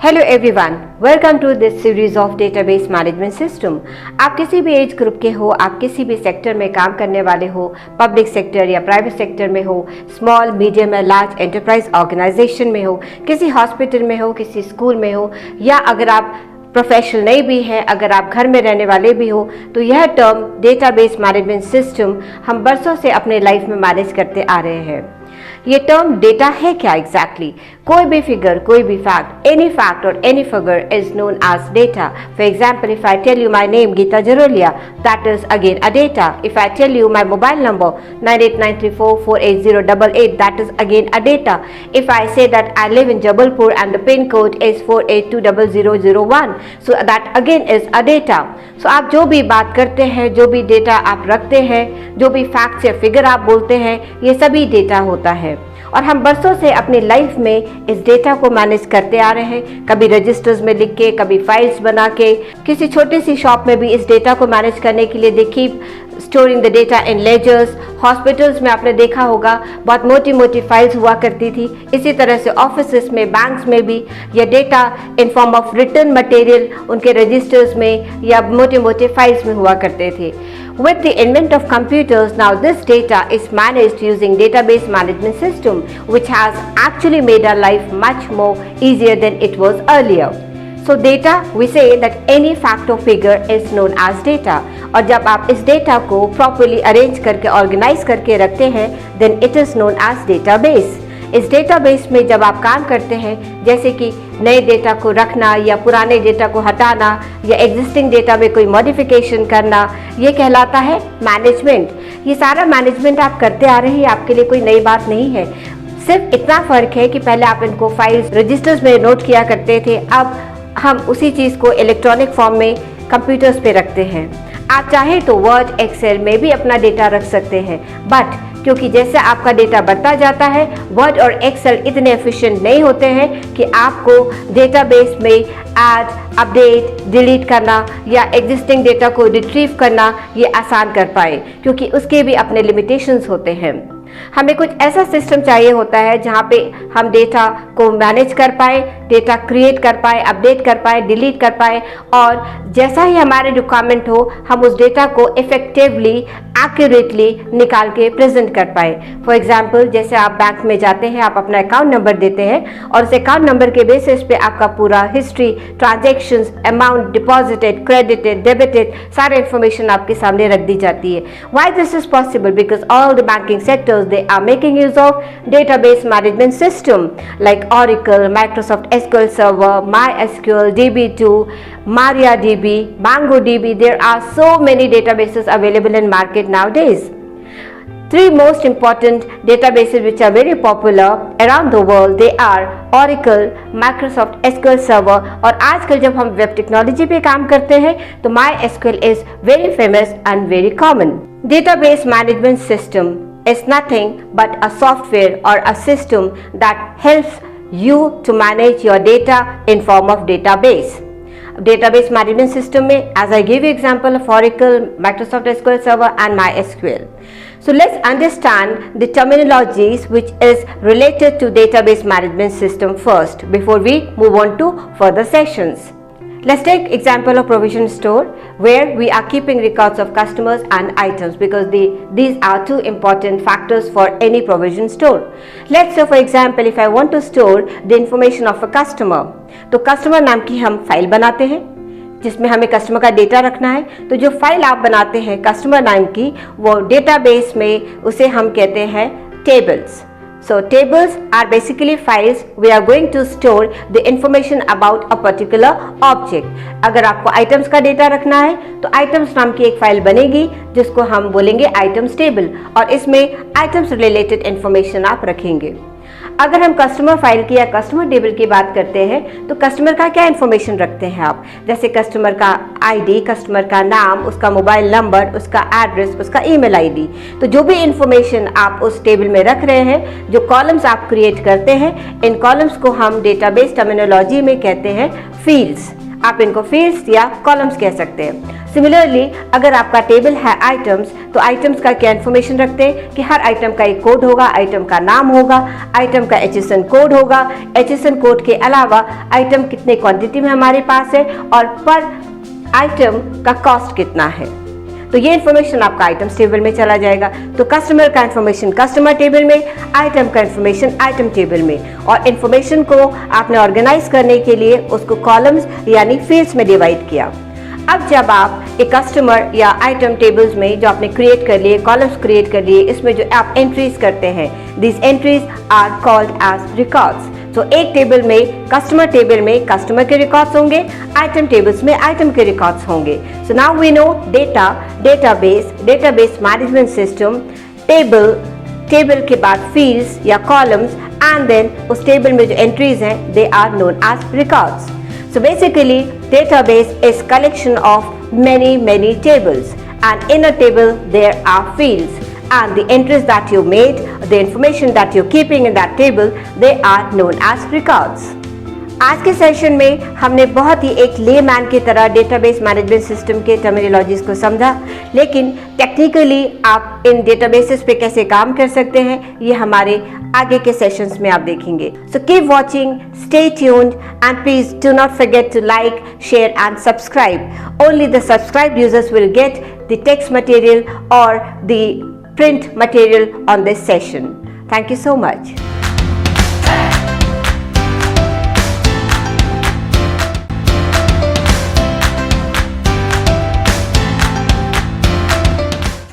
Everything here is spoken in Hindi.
Hello everyone, welcome to this series of database management system. आप किसी भी एज ग्रुप के हो, आप किसी भी सेक्टर में काम करने वाले हो, पब्लिक सेक्टर या प्राइवेट सेक्टर में हो, स्मॉल मीडियम या लार्ज एंटरप्राइज ऑर्गेनाइजेशन में हो, किसी हॉस्पिटल में हो, किसी स्कूल में हो, या अगर आप प्रोफेशनल नहीं भी हैं, अगर आप घर में रहने वाले भी हो, तो यह टर्म डेटाबेस मैनेजमेंट सिस्टम हम बरसों से अपने लाइफ में मैनेज करते आ रहे हैं। ये टर्म डेटा है क्या एग्जैक्टली? कोई भी फिगर, कोई भी फैक्ट, एनी फैक्ट और any figure is known as data. For example, if I tell you my name Geeta Jaroliya, that is again a data. If I tell you my mobile number 9893448088, that is again a data. If I say that I live in Jabalpur and the pin code is 48220001, so that again is a data. So आप जो भी बात करते हैं, जो भी डेटा आप रखते हैं, जो भी फैक्ट्स या फिगर आप बोलते हैं, ये सभी डेटा होता है। और हम बरसों से अपनी लाइफ में इस डेटा को मैनेज करते आ रहे हैं, कभी रजिस्टर्स में लिख के, कभी फाइल्स बना के। किसी छोटी सी शॉप में भी इस डेटा को मैनेज करने के लिए they keep storing the data in ledgers. Hospitals में आपने देखा होगा बहुत मोटी मोटी फाइल्स हुआ करती थी। इसी तरह से ऑफिसेस में, बैंक्स में भी यह data in form of written material उनके रजिस्टर्स में या मोटे मोटे फाइल्स में हुआ करते थे। With the advent of computers, now this data is managed using database management system, which has actually made our life much more easier than it was earlier. So data, we say that any fact or figure is known as data. और जब आप इस डेटा को properly arrange करके organize करके रखते हैं, then it is known as database. इस डेटाबेस में जब आप काम करते हैं, जैसे कि नए डेटा को रखना या पुराने डेटा को हटाना या एग्जिस्टिंग डेटा में कोई मॉडिफिकेशन करना, ये कहलाता है मैनेजमेंट। ये सारा मैनेजमेंट आप करते आ रहे हैं, आपके लिए कोई नई बात नहीं है। सिर्फ इतना फ़र्क है कि पहले आप इनको फाइल्स रजिस्टर्स में नोट किया करते थे, अब हम उसी चीज़ को इलेक्ट्रॉनिक फॉर्म में कंप्यूटर्स पे रखते हैं। आप चाहे तो वर्ड, एक्सेल में भी अपना डेटा रख सकते हैं, बट क्योंकि जैसे आपका डेटा बढ़ता जाता है, वर्ड और एक्सेल इतने एफिशिएंट नहीं होते हैं कि आपको डेटाबेस में ऐड, अपडेट, डिलीट करना या एग्जिस्टिंग डेटा को रिट्रीव करना ये आसान कर पाए, क्योंकि उसके भी अपने लिमिटेशंस होते हैं। हमें कुछ ऐसा सिस्टम चाहिए होता है जहाँ पे हम डेटा को मैनेज कर पाए, डेटा क्रिएट कर पाए, अपडेट कर पाए, डिलीट कर पाए, और जैसा ही हमारे रिक्वायरमेंट हो हम उस डेटा को इफेक्टिवली, एक्यूरेटली निकाल के प्रेजेंट कर पाए। फॉर एग्जाम्पल, जैसे आप बैंक में जाते हैं, आप अपना अकाउंट नंबर देते हैं और उस अकाउंट नंबर के बेसिस पे आपका पूरा history, transactions, amount deposited, credited, debited, सारे इन्फॉर्मेशन आपके सामने रख दी जाती है। Why this is possible? Because all the banking sectors they are making use of database management system like Oracle, Microsoft SQL Server, MySQL, DB2, MariaDB, MongoDB. There are so many databases available in market nowadays. Three most important databases which are very popular around the world, they are Oracle, Microsoft SQL Server, और आजकल जब हम वेब टेक्नोलॉजी पे काम करते हैं तो MySQL is very famous and very common. Database management system is nothing but a software or a system that helps you to manage your data in form of database. Database management system में, as I gave you example of Oracle, Microsoft SQL Server and MySQL. So let's understand the terminologies which is related to database management system first before we move on to further sessions. Let's take example of provision store where we are keeping records of customers and items because these are two important factors for any provision store. Let's say for example, if I want to store the information of a customer, तो कस्टमर नाम की हम फाइल बनाते हैं जिसमें हमें कस्टमर का डेटा रखना है। तो जो फाइल आप बनाते हैं कस्टमर नाम की, वो डेटाबेस में उसे हम कहते हैं tables. So tables are basically files we are going to store the information about a particular object. अगर आपको आइटम्स का डेटा रखना है तो आइटम्स नाम की एक फाइल बनेगी जिसको हम बोलेंगे आइटम्स टेबल, और इसमें आइटम्स रिलेटेड इंफॉर्मेशन आप रखेंगे। अगर हम कस्टमर फाइल की या कस्टमर टेबल की बात करते हैं तो कस्टमर का क्या इन्फॉर्मेशन रखते हैं आप? जैसे कस्टमर का आईडी, कस्टमर का नाम, उसका मोबाइल नंबर, उसका एड्रेस, उसका ईमेल आईडी। तो जो भी इन्फॉर्मेशन आप उस टेबल में रख रहे हैं, जो कॉलम्स आप क्रिएट करते हैं, इन कॉलम्स को हम डेटाबेस टर्मिनोलॉजी में कहते हैं फील्ड्स। आप इनको फील्ड्स या कॉलम्स कह सकते हैं। सिमिलरली अगर आपका टेबल है आइटम्स, तो आइटम्स का क्या इन्फॉर्मेशन रखते हैं कि हर आइटम का एक कोड होगा, आइटम का नाम होगा, आइटम का HSN कोड होगा, HSN कोड के अलावा आइटम कितने क्वांटिटी में हमारे पास है और पर आइटम का कॉस्ट कितना है। तो ये इन्फॉर्मेशन आपका आइटम्स टेबल में चला जाएगा। तो कस्टमर का इन्फॉर्मेशन कस्टमर टेबल में, आइटम का इन्फॉर्मेशन आइटम टेबल में, और इन्फॉर्मेशन को आपने ऑर्गेनाइज करने के लिए उसको कॉलम्स यानी फील्ड्स में डिवाइड किया। अब जब आप एक कस्टमर या आइटम टेबल्स में जो आपने क्रिएट कर लिए, कॉलम्स क्रिएट कर लिए, इसमें जो आप एंट्रीज करते हैं, this entries are called as records. तो एक टेबल में कस्टमर कस्टमर के रिकॉर्ड्स होंगे, आइटम टेबल्स में आइटम के रिकॉर्ड्स होंगे। So now we know database management system, table के बाद फील्ड्स या कॉलम्स, एंड देन उस टेबल में जो एंट्रीज हैं they are known as records. So basically, database is collection of many tables, and in a table there are fields, and the entries that you made, the information that you're keeping in that table, they are known as records. आज के सेशन में हमने बहुत ही एक लेमैन की तरह डेटाबेस मैनेजमेंट सिस्टम के टर्मिनोलॉजीज को समझा, लेकिन टेक्निकली आप इन डेटाबेसेस पे कैसे काम कर सकते हैं ये हमारे आगे के सेशंस में आप देखेंगे। So keep watching, stay tuned, and please do not forget to like, share and subscribe. Only the subscribed users will get the text material और the print material on this session. Thank you so much.